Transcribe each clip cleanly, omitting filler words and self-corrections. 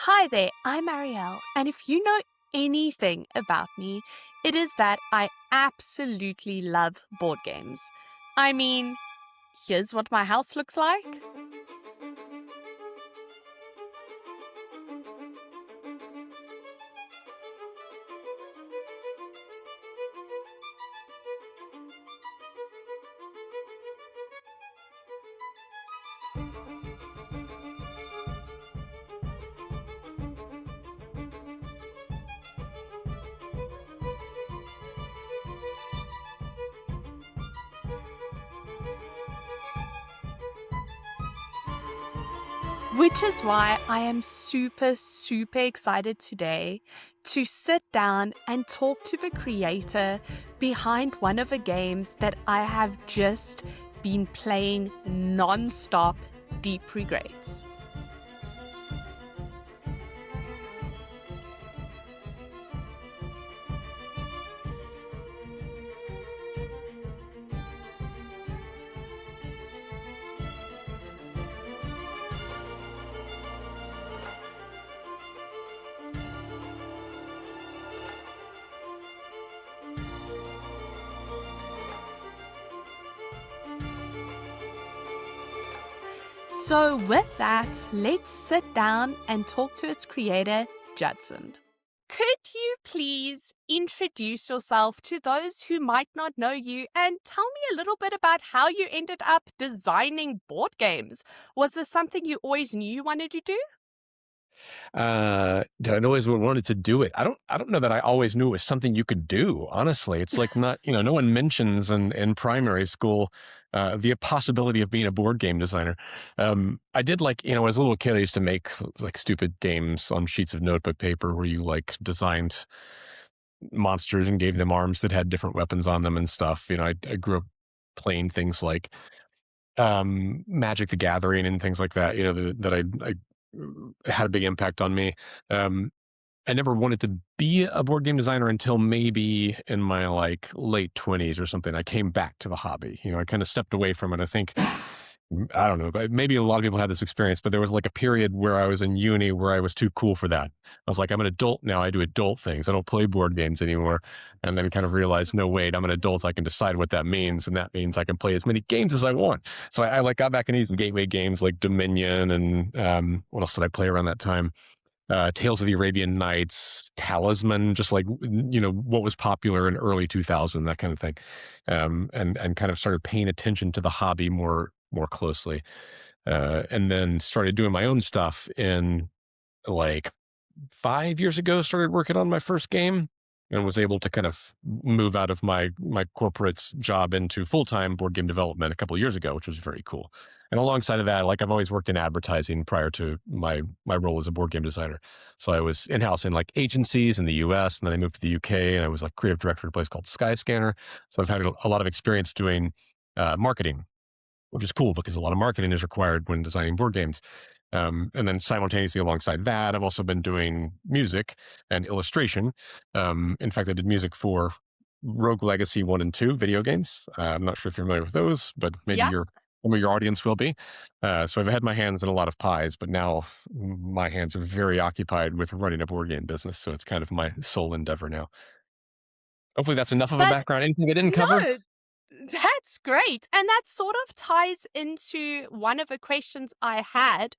Hi there, I'm Ariel, and if you know anything about me, it is that I absolutely love board games. I mean, here's what my house looks like. Which is why I am super excited today to sit down and talk to the creator behind one of the games that I have just been playing non-stop, Deep Regrets. So with that, let's sit down and talk to its creator, Judson. Could you please introduce yourself to those who might not know you and tell me a little bit about how you ended up designing board games? Was this something you always knew you wanted to do? Did I always wanted to do it? I don't know that I always knew it was something you could do, honestly. It's like not, no one mentions in primary school, the possibility of being a board game designer. I did as a little kid, I used to make like stupid games on sheets of notebook paper where you like designed monsters and gave them arms that had different weapons on them and stuff. I grew up playing things like Magic the Gathering and things like that, that I had a big impact on me. Um, I never wanted to be a board game designer until maybe in my like late 20s or something. I came back to the hobby. I kind of stepped away from it. I think I don't know, but maybe a lot of people had this experience, but there was like a period where I was in uni where I was too cool for that. I was like, I'm an adult now. I do adult things. I don't play board games anymore. And then kind of realized, no, wait, I'm an adult. I can decide what that means. And that means I can play as many games as I want. So I like got back into these gateway games like Dominion and what else did I play around that time? Tales of the Arabian Nights, Talisman, just like, what was popular in early 2000, that kind of thing. And kind of started paying attention to the hobby more closely. And then started doing my own stuff in like 5 years ago, started working on my first game and was able to kind of move out of my corporate job into full-time board game development a couple of years ago, which was very cool. And alongside of that, like I've always worked in advertising prior to my role as a board game designer. So I was in-house in like agencies in the US, and then I moved to the UK and I was like creative director at a place called Skyscanner. So I've had a lot of experience doing marketing, which is cool because a lot of marketing is required when designing board games. And then simultaneously alongside that, I've also been doing music and illustration. In fact, I did music for Rogue Legacy 1 and 2 video games. I'm not sure if you're familiar with those, but maybe Yeah. some of your audience will be. So I've had my hands in a lot of pies, but now my hands are very occupied with running a board game business. So it's kind of my sole endeavor now. Hopefully that's enough of a But background. Anything I didn't cover? no, that's great. And that sort of ties into one of the questions I had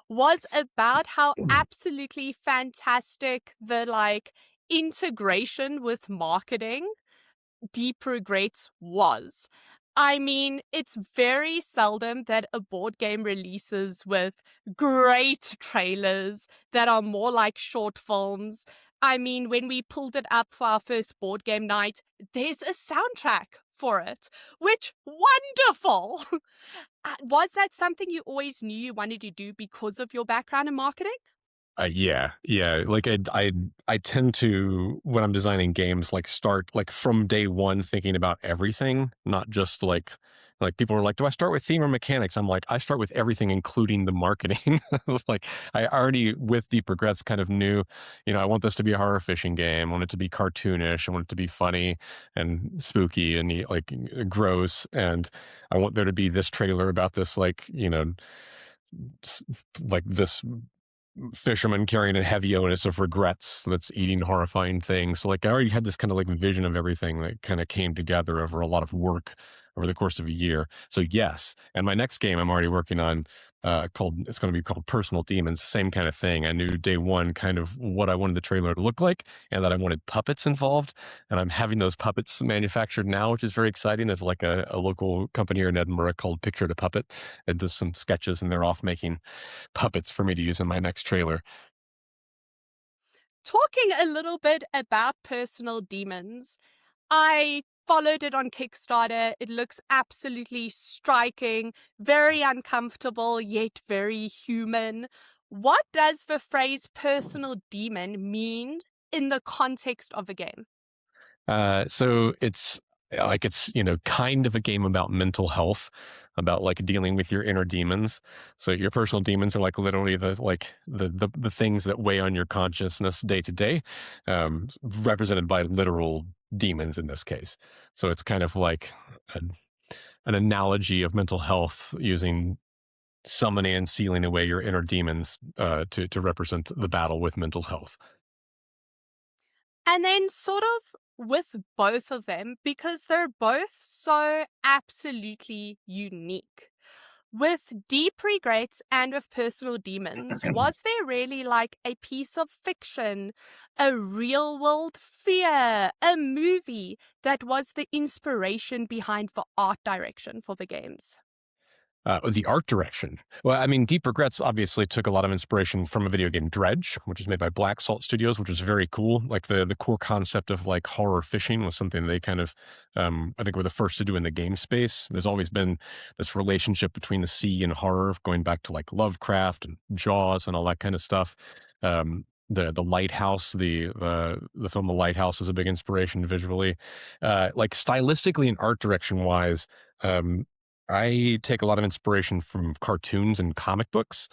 was about how absolutely fantastic the integration with marketing Deep Regrets was. I mean, it's very seldom that a board game releases with great trailers that are more like short films. I mean, when we pulled it up for our first board game night, there's a soundtrack for it, which wonderful. Was that something you always knew you wanted to do because of your background in marketing? Yeah. Like I tend to when I'm designing games, like start like from day one thinking about everything, not just like people are like, do I start with theme or mechanics? I'm like, I start with everything, including the marketing. Like I already with Deep Regrets kind of knew, I want this to be a horror fishing game. I want it to be cartoonish. I want it to be funny and spooky and like gross. And I want there to be this trailer about this like, s- like this fisherman carrying a heavy onus of regrets that's eating horrifying things. So, like, I already had this kind of like vision of everything that kind of came together over a lot of work over the course of a year. So yes, and my next game I'm already working on, called it's going to be called Personal Demons. Same kind of thing. I knew day one kind of what I wanted the trailer to look like, and that I wanted puppets involved. And I'm having those puppets manufactured now, which is very exciting. There's like a local company here in Edinburgh called Picture to Puppet. It does some sketches, and they're off making puppets for me to use in my next trailer. Talking a little bit about Personal Demons, I followed it on Kickstarter. It looks absolutely striking, very uncomfortable, yet very human. What does the phrase personal demon mean in the context of a game? So it's kind of a game about mental health, about like dealing with your inner demons. So your personal demons are like literally the things that weigh on your consciousness day to day, represented by literal demons in this case. So it's kind of like an, an analogy of mental health using summoning and sealing away your inner demons to represent the battle with mental health. And then, sort of with both of them, because they're both so absolutely unique. With Deep Regrets and with Personal Demons, was there really like a piece of fiction, a real world fear, a movie that was the inspiration behind the art direction for the games? The art direction. Well, I mean, Deep Regrets obviously took a lot of inspiration from a video game Dredge, which is made by Black Salt Studios, which is very cool. Like the core concept of like horror fishing was something they kind of, I think, were the first to do in the game space. There's always been this relationship between the sea and horror, going back to like Lovecraft and Jaws and all that kind of stuff. The Lighthouse, the film The Lighthouse was a big inspiration visually. Like stylistically and art direction wise. I take a lot of inspiration from cartoons and comic books.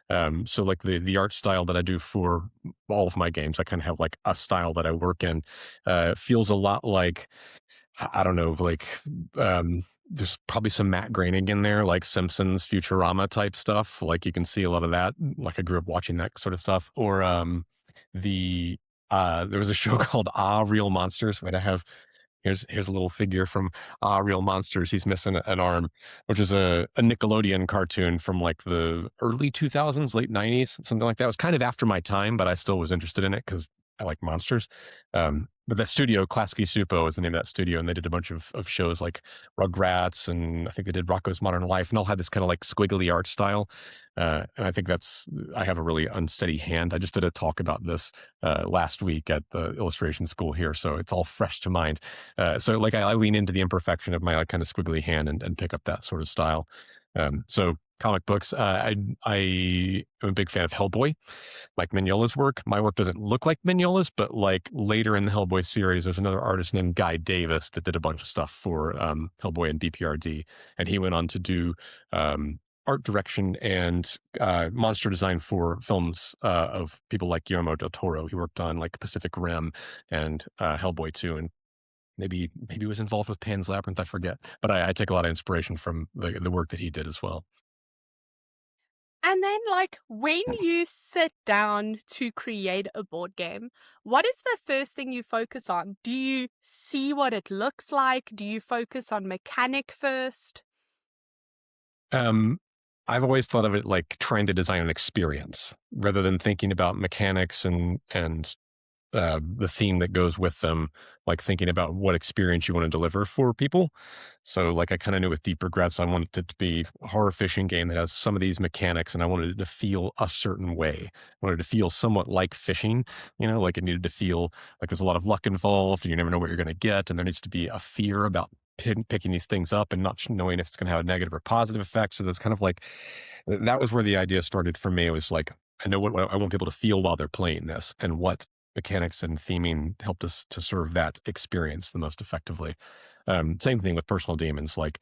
So like the art style that I do for all of my games, I kind of have like a style that I work in. Feels a lot like I don't know, like there's probably some Matt Groening in there, like Simpsons, Futurama type stuff. Like you can see a lot of that. Like I grew up watching that sort of stuff. Or the there was a show called Ah Real Monsters. Wait, I have here's a little figure from Real Monsters. He's missing an arm, which is a Nickelodeon cartoon from like the early 2000s, late 90s, something like that. It was kind of after my time, but I still was interested in it because I like monsters. But that studio, Klasky Supo, is the name of that studio, and they did a bunch of shows like Rugrats, and I think they did Rocko's Modern Life, and all had this kind of like squiggly art style. And I think I have a really unsteady hand. I just did a talk about this last week at the illustration school here, so it's all fresh to mind. So like I lean into the imperfection of my like kind of squiggly hand and pick up that sort of style. So comic books, I am a big fan of Hellboy, like Mignola's work. My work doesn't look like Mignola's, but like later in the Hellboy series, there's another artist named Guy Davis that did a bunch of stuff for Hellboy and DPRD, and he went on to do art direction and monster design for films of people like Guillermo del Toro. He worked on like Pacific Rim and Hellboy 2, and maybe was involved with Pan's Labyrinth. I forget, but I take a lot of inspiration from the work that he did as well. And then, like, when you sit down to create a board game, what is the first thing you focus on? Do you see what it looks like? Do you focus on mechanic first? Um, I've always thought of it like trying to design an experience rather than thinking about mechanics and the theme that goes with them, like thinking about what experience you want to deliver for people. So, like, I kind of knew with Deep Regrets, I wanted it to be a horror fishing game that has some of these mechanics, and I wanted it to feel a certain way. I wanted it to feel somewhat like fishing, like it needed to feel like there's a lot of luck involved, and you never know what you're going to get, and there needs to be a fear about picking these things up and not knowing if it's going to have a negative or positive effect. So that's kind of like that was where the idea started for me. It was like I know what I want people to feel while they're playing this, and what mechanics and theming helped us to serve that experience the most effectively. Same thing with Personal Demons. Like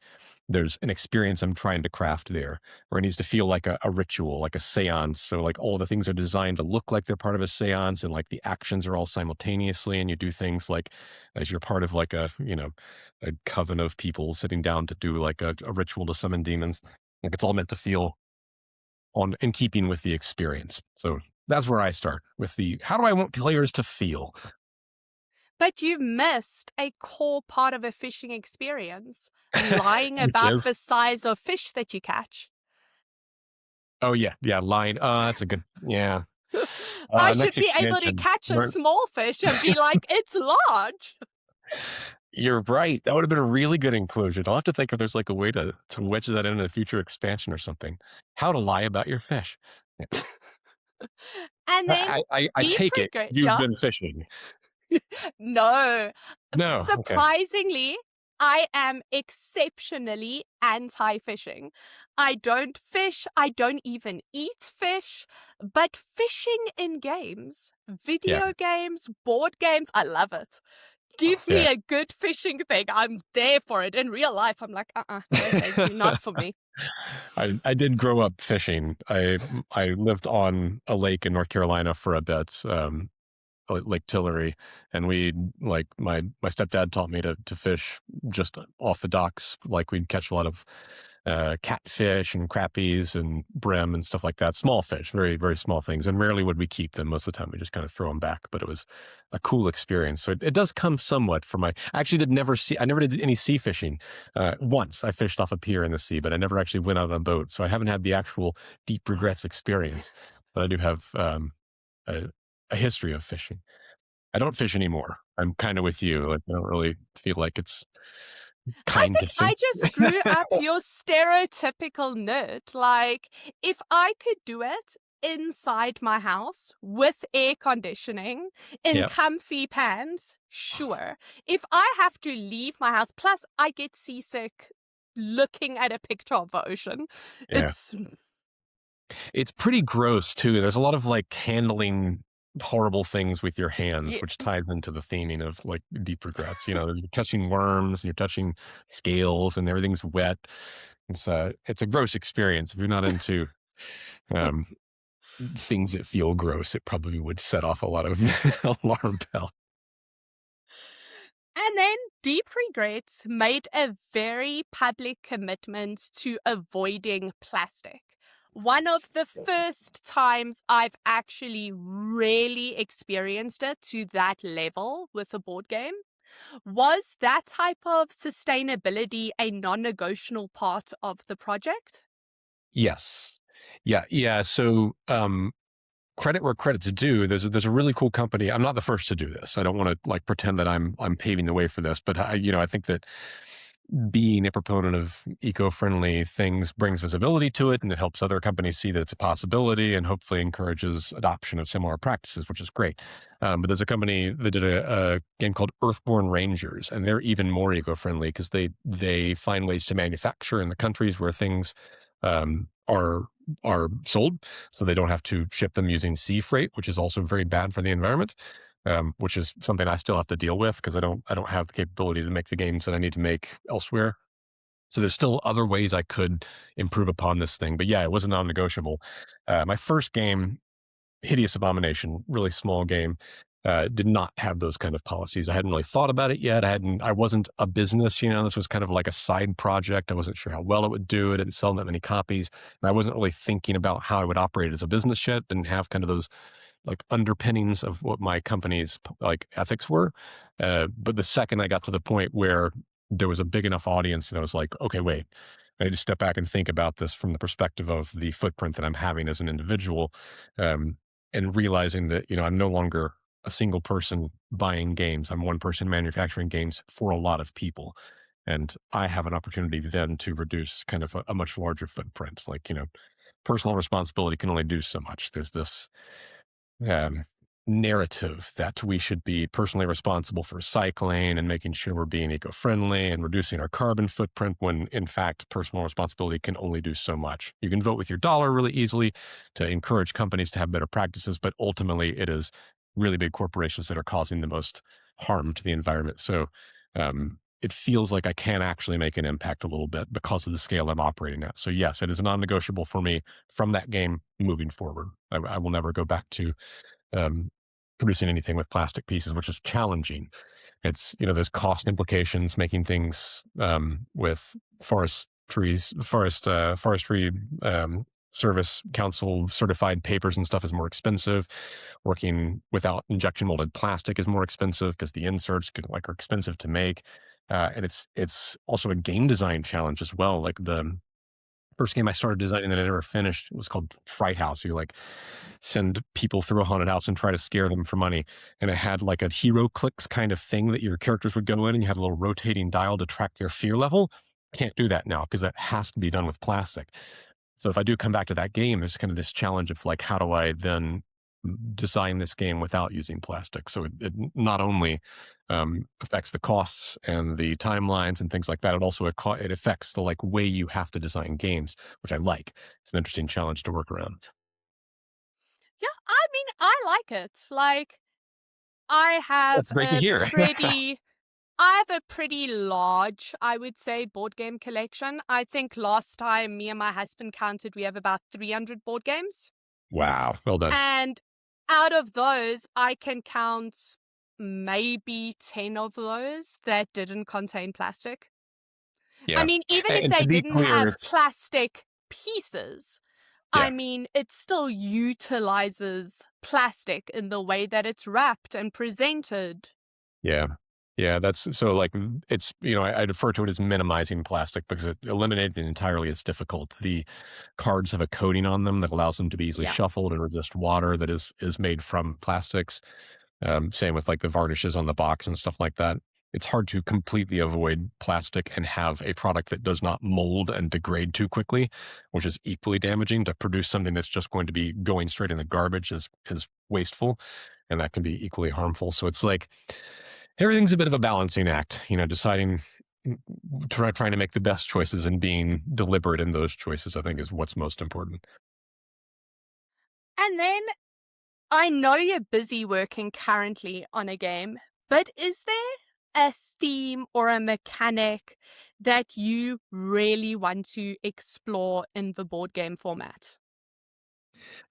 there's an experience I'm trying to craft there where it needs to feel like a ritual, like a seance. So like all the things are designed to look like they're part of a seance, and like the actions are all simultaneously. And you do things like as you're part of like a coven of people sitting down to do like a ritual to summon demons. Like it's all meant to feel in keeping with the experience. So That's where I start with the how do I want players to feel? But you missed a core part of a fishing experience, lying Which about is the size of fish that you catch. oh yeah, yeah, line. That's a good yeah. I should Next be able to expansion. catch a small fish and be like, it's large. You're right. That would have been a really good inclusion. I'll have to think if there's like a way to wedge that in a future expansion or something. How to lie about your fish. Yeah. And then I take it deprograde. you've Yeah. been fishing. No. No. Okay. Surprisingly, I am exceptionally anti fishing. I don't fish. I don't even eat fish. But fishing in games, Yeah. video games, board games, I love it. Give me Yeah. a good fishing thing. I'm there for it. In real life, I'm like, no, thank you, not for me. I did grow up fishing. I lived on a lake in North Carolina for a bit. Lake Tillery, and we like my stepdad taught me to fish just off the docks. Like we'd catch a lot of catfish and crappies and brim and stuff like that. Small fish, very small things, and rarely would we keep them. Most of the time, we just kind of throw them back. But it was a cool experience. So it does come somewhat from my. I actually I never did any sea fishing. Once I fished off a pier in the sea, but I never actually went out on a boat. So I haven't had the actual deep regrets experience. But I do have a, a history of fishing. I don't fish anymore. I'm kind of with you. Like, I don't really feel like it's I kind to think fish. I just grew up your stereotypical nerd. Like, if I could do it inside my house with air conditioning in Yeah, comfy pants, sure. If I have to leave my house, plus I get seasick looking at a picture of the ocean, yeah. it's It's pretty gross too. There's a lot of like handling horrible things with your hands, yeah. which ties into the theming of like deep regrets. You know, you're touching worms, and you're touching scales, and everything's wet. It's a gross experience. If you're not into um, things that feel gross, it probably would set off a lot of alarm bells. And then Deep Regrets made a very public commitment to avoiding plastic. One of the first times I've actually really experienced it to that level with a board game. Was that type of sustainability a non negotiable part of the project? Yes. Yeah, yeah. So, credit where credit's due. There's a really cool company. I'm not the first to do this. I don't want to like pretend that I'm paving the way for this, but I think that being a proponent of eco-friendly things brings visibility to it, and it helps other companies see that it's a possibility, and hopefully encourages adoption of similar practices, which is great. But there's a company that did a game called Earthborn Rangers, and they're even more eco-friendly because they find ways to manufacture in the countries where things are sold, so they don't have to ship them using sea freight, which is also very bad for the environment. Which is something I still have to deal with because I don't have the capability to make the games that I need to make elsewhere. So there's still other ways I could improve upon this thing. But yeah, it was a non-negotiable. My first game, Hideous Abomination, really small game, did not have those kind of policies. I hadn't really thought about it yet. I wasn't a business, this was kind of like a side project. I wasn't sure how well it would do. It didn't sell that many copies. And I wasn't really thinking about how I would operate as a business yet. Didn't have kind of those like underpinnings of what my company's like ethics were. But the second I got to the point where there was a big enough audience, and I was like, okay, wait, I need to step back and think about this from the perspective of the footprint that I'm having as an individual, and realizing that I'm no longer a single person buying games. I'm one person manufacturing games for a lot of people. And I have an opportunity then to reduce kind of a much larger footprint. Like, personal responsibility can only do so much. There's this um, narrative that we should be personally responsible for cycling and making sure we're being eco-friendly and reducing our carbon footprint when in fact personal responsibility can only do so much. You can vote with your dollar really easily to encourage companies to have better practices, but ultimately it is really big corporations that are causing the most harm to the environment. So it feels like I can actually make an impact a little bit because of the scale I'm operating at. So yes, it is a non-negotiable for me from that game moving forward. I will never go back to um, producing anything with plastic pieces, which is challenging. It's, there's cost implications making things with forestry, Service Council certified papers and stuff is more expensive. Working without injection molded plastic is more expensive because the inserts are expensive to make. And it's also a game design challenge as well. Like the first game I started designing that I never finished was called Fright House. You like send people through a haunted house and try to scare them for money. And it had like a hero clicks kind of thing that your characters would go in, and you had a little rotating dial to track their fear level. Can't do that now because that has to be done with plastic. So if I do come back to that game, there's kind of this challenge of like, how do I then design this game without using plastic? So it not only affects the costs and the timelines and things like that, it also it affects the like way you have to design games, which I like. It's an interesting challenge to work around. Yeah, I mean, I like it. Like, I have That's great to a hear. pretty I have a pretty large, I would say, board game collection. I think last time me and my husband counted, we have about 300 board games. Wow. Well done. And out of those, I can count maybe 10 of those that didn't contain plastic. I Yeah. mean, even if And they to be didn't clear, have it's, plastic pieces, I yeah. mean, it still utilizes plastic in the way that it's wrapped and presented. Yeah. Yeah, that's so like it's I refer to it as minimizing plastic because eliminating it entirely is difficult. The cards have a coating on them that allows them to be easily Yeah. shuffled and resist water that is made from plastics. Same with like the varnishes on the box and stuff like that. It's hard to completely avoid plastic and have a product that does not mold and degrade too quickly, which is equally damaging. To produce something that's just going to be going straight in the garbage is wasteful, and that can be equally harmful. So it's like everything's a bit of a balancing act, deciding trying to make the best choices and being deliberate in those choices, I think, is what's most important. And then I know you're busy working currently on a game, but is there a theme or a mechanic that you really want to explore in the board game format?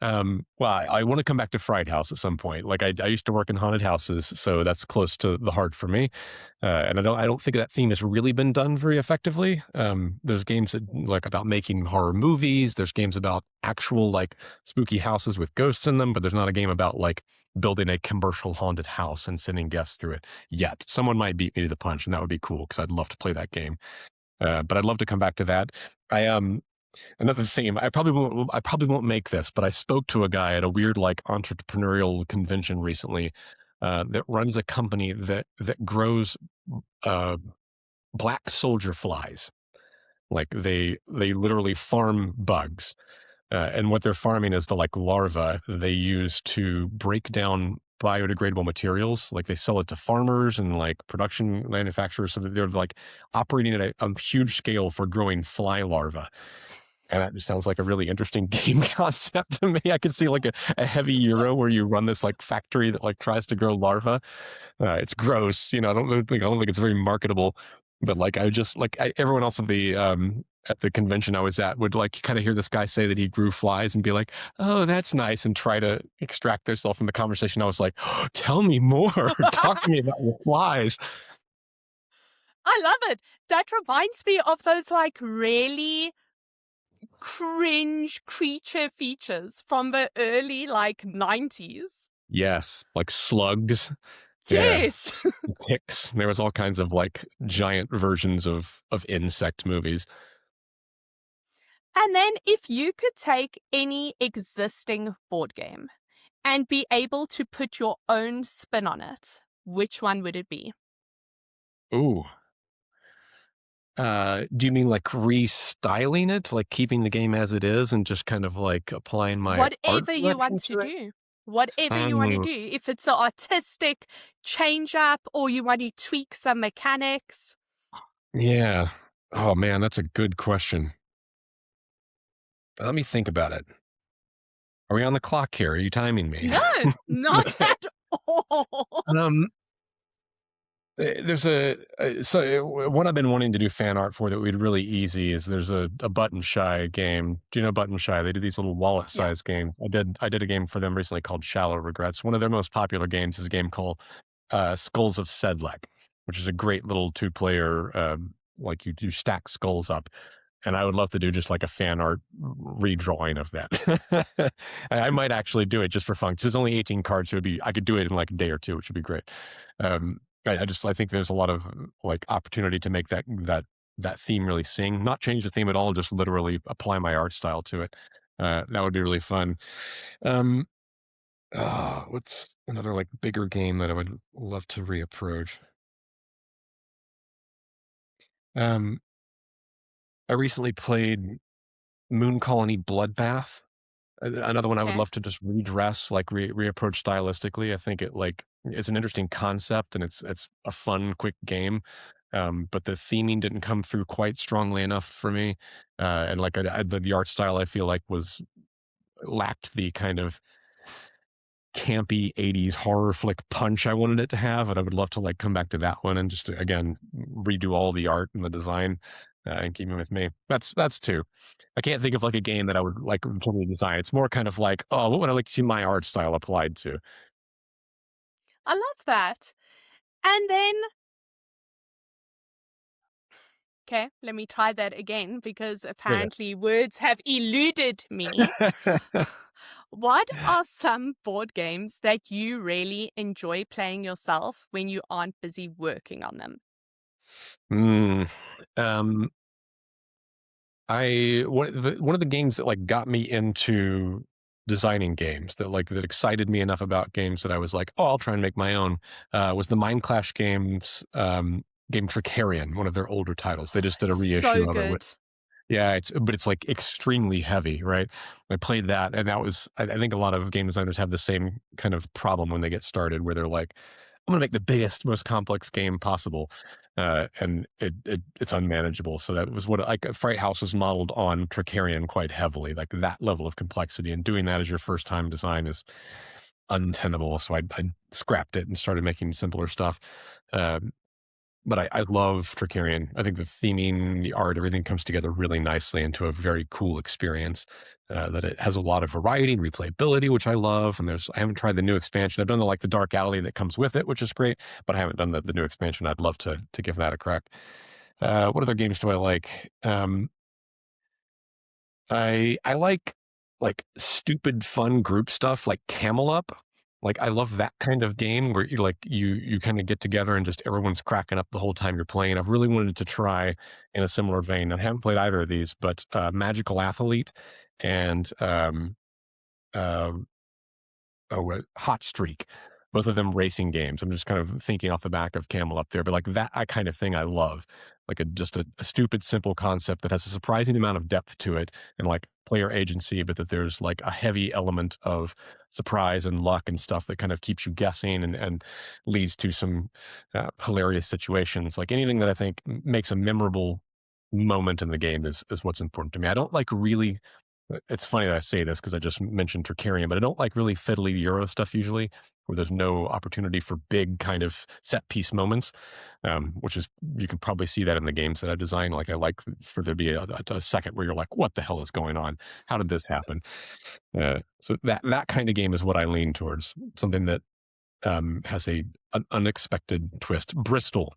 Well, I want to come back to Fright House at some point. Like I used to work in haunted houses, so that's close to the heart for me. And I don't think that theme has really been done very effectively. There's games that like about making horror movies. There's games about actual like spooky houses with ghosts in them, but there's not a game about like building a commercial haunted house and sending guests through it yet. Someone might beat me to the punch, and that would be cool because I'd love to play that game. But I'd love to come back to that. I Another theme. I probably won't make this, but I spoke to a guy at a weird like entrepreneurial convention recently that runs a company that grows uh, black soldier flies. Like they literally farm bugs, and what they're farming is the like larva they use to break down biodegradable materials. Like they sell it to farmers and like production manufacturers, so that they're like operating at a huge scale for growing fly larvae. And that just sounds like a really interesting game concept to me. I could see like a heavy euro where you run this like factory that like tries to grow larvae. It's gross, I don't think it's very marketable. But like I just like everyone else at the convention I was at would like kind of hear this guy say that he grew flies and be like, "Oh, that's nice," and try to extract themselves from the conversation. I was like, oh, "Tell me more. Talk to me about your flies." I love it. That reminds me of those like really cringe creature features from the early like 90s. Yes, like slugs. Yeah. Yes. Ticks. There was all kinds of like giant versions of insect movies. And then if you could take any existing board game and be able to put your own spin on it, which one would it be? Ooh. Do you mean like restyling it, like keeping the game as it is and just kind of like applying my art Whatever you direction want to to it? do. Whatever you want to Um, do. If it's an artistic change up or you want to tweak some mechanics. yeah. Oh man, that's a good question. Let me think about it. Are we on the clock here? Are you timing me? No, not at all. um, there's what I've been wanting to do fan art for that would be really easy is there's a Button Shy game. Do you know Button Shy? They do these little wallet Yeah. size games. I did a game for them recently called Shallow Regrets. One of their most popular games is a game called Skulls of Sedlec, which is a great little two player like you do stack skulls up. and I would love to do just like a fan art redrawing of that. I might actually do it just for fun because there's only 18 cards, so I could do it in like a day or two, which would be great. I think there's a lot of like opportunity to make that theme really sing, not change the theme at all, just literally apply my art style to it. That would be really fun. Um, what's another like bigger game that I would love to reapproach? Um, I recently played Moon Colony Bloodbath. Another one I would Okay. love to just redress, like reapproach stylistically. I think it's an interesting concept and it's a fun, quick game. But the theming didn't come through quite strongly enough for me. And like the art style, I feel like was lacked the kind of campy 80s horror flick punch I wanted it to have. And I would love to like come back to that one and just again redo all the art and the design and keep it with me. That's two. I can't think of like a game that I would like totally design. It's more kind of like, oh, what would I like to see my art style applied to? I love that. And then, okay, let me try that again because Yeah. apparently words have eluded me. What are some board games that you really enjoy playing yourself when you aren't busy working on them? mm, um, one of the games that like got me into designing games that excited me enough about games that I was like, oh, I'll try and make my own. Was the Mind Clash games game Tricarion, one of their older titles. They just did a So reissue of it good. with yeah, it's like extremely heavy, right? I played that, and that was I think a lot of game designers have the same kind of problem when they get started, where they're like, "I'm gonna make the biggest, most complex game possible," and it's unmanageable. So that was what like Fright House was modeled on Tricarion quite heavily, like that level of complexity, and doing that as your first time design is untenable. So I scrapped it and started making simpler stuff. Um, but I love Tricarion. I think the theming, the art, everything comes together really nicely into a very cool experience. That it has a lot of variety and replayability, which I love. And I haven't tried the new expansion. I've done like the dark alley that comes with it, which is great, but I haven't done the new expansion. I'd love to give that a crack. What other games do I like? I like stupid fun group stuff like Camel Up. Like I love that kind of game where you kind of get together and just everyone's cracking up the whole time you're playing. I've really wanted to try in a similar vein. I haven't played either of these, but Magical Athlete and uh, Hot Streak, both of them racing games. I'm just kind of thinking off the back of Camel Up there, but like that I kind of thing I love. Like just a stupid, simple concept that has a surprising amount of depth to it and like player agency, but that there's like a heavy element of surprise and luck and stuff that kind of keeps you guessing and leads to some hilarious situations. Like anything that I think makes a memorable moment in the game is what's important to me. I don't like really it's funny that I say this because I just mentioned Terrarium, but I don't like really fiddly Euro stuff usually, where there's no opportunity for big kind of set piece moments, which is you can probably see that in the games that I design. Like I like for there to be a second where you're like, "What the hell is going on? How did this happen?" So that kind of game is what I lean towards. Something that has an unexpected twist. Bristol.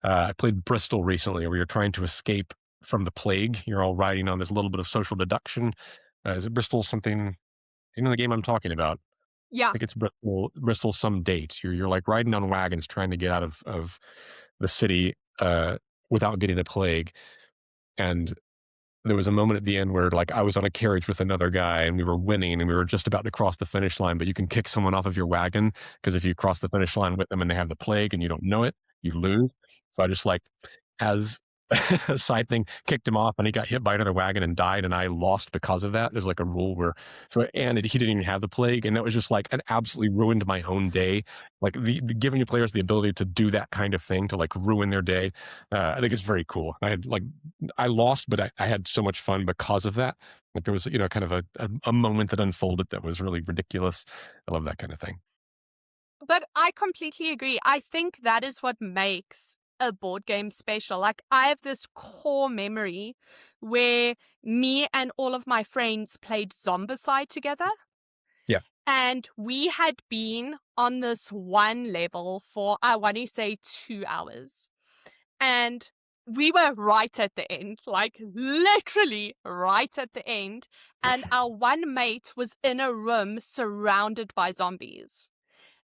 I played Bristol recently, where you're trying to escape from the plague. You're all riding on this little bit of social deduction. Is it Bristol something? You know the game I'm talking about? I Yeah. think it's Bristol some date. You're like riding on wagons trying to get out of the city without getting the plague. And there was a moment at the end where like I was on a carriage with another guy and we were winning and we were just about to cross the finish line, but you can kick someone off of your wagon because if you cross the finish line with them and they have the plague and you don't know it, you lose. So I just like as a side thing kicked him off and he got hit by another wagon and died and I lost because of that. There's like a rule where he didn't even have the plague and that was just like it absolutely ruined my own day. Like the giving your players the ability to do that kind of thing to like ruin their day. I think it's very cool. I lost, but I had so much fun because of that. Like there was, kind of a moment that unfolded that was really ridiculous. I love that kind of thing. But I completely agree. I think that is what makes a board game special. Like, I have this core memory where me and all of my friends played Zombicide together. Yeah. And we had been on this one level for, I want to say, 2 hours. And we were right at the end, like literally right at the end. And our one mate was in a room surrounded by zombies.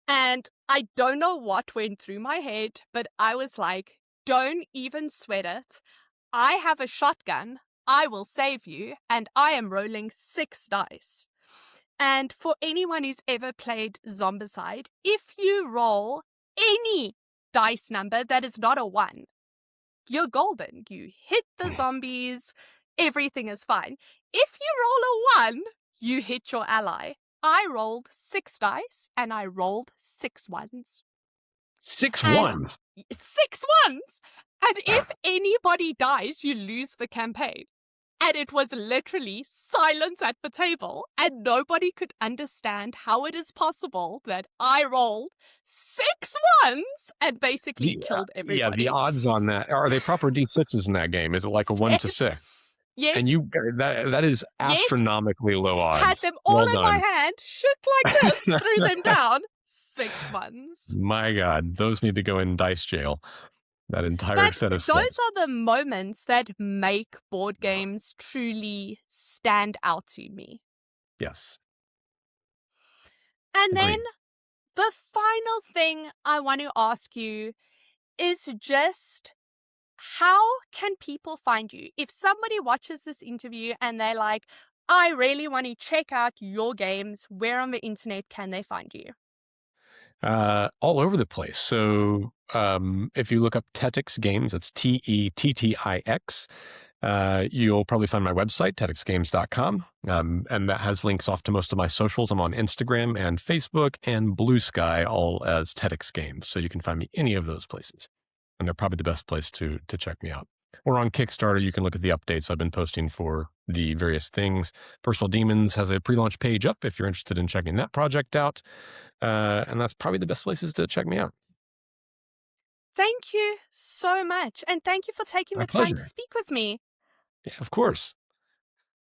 And I don't know what went through my head, but I was like, don't even sweat it. I have a shotgun. I will save you. And I am rolling 6 dice. And for anyone who's ever played Zombicide, if you roll any dice number that is not a 1, you're golden. You hit the zombies, everything is fine. If you roll a 1, you hit your ally. I rolled 6 dice and I rolled 6 ones. Six And ones. 6 ones! And if anybody dies, you lose the campaign. And it was literally silence at the table, and nobody could understand how it is possible that I rolled 6 ones and basically killed Yeah, the everybody. odds on that. Are they proper D6s in that game? Is it like a 1 to Yes, 6? And yes, that is yes. astronomically low Had odds. them all Well in my done. hand, shook like this, threw them down. 6 ones. My God, those need to go in dice jail. That entire But set of those stuff. are the moments that make board games truly stand out to me. Yes. And then Agreed. the final thing I want to ask you is just, how can people find you? If somebody watches this interview and they're like, I really want to check out your games, where on the internet can they find you? All over the place. So if you look up Tettix Games, it's Tettix. You'll probably find my website, tettixgames.com, and that has links off to most of my socials. I'm on Instagram and Facebook and Blue Sky, all as Tettix Games. So you can find me any of those places, and they're probably the best place to check me out. Or on Kickstarter, you can look at the updates I've been posting for the various things. Personal Demons has a pre-launch page up if you're interested in checking that project out. And that's probably the best places to check me out. Thank you so much. And thank you for taking My the time to pleasure. speak with me. Yeah, of course.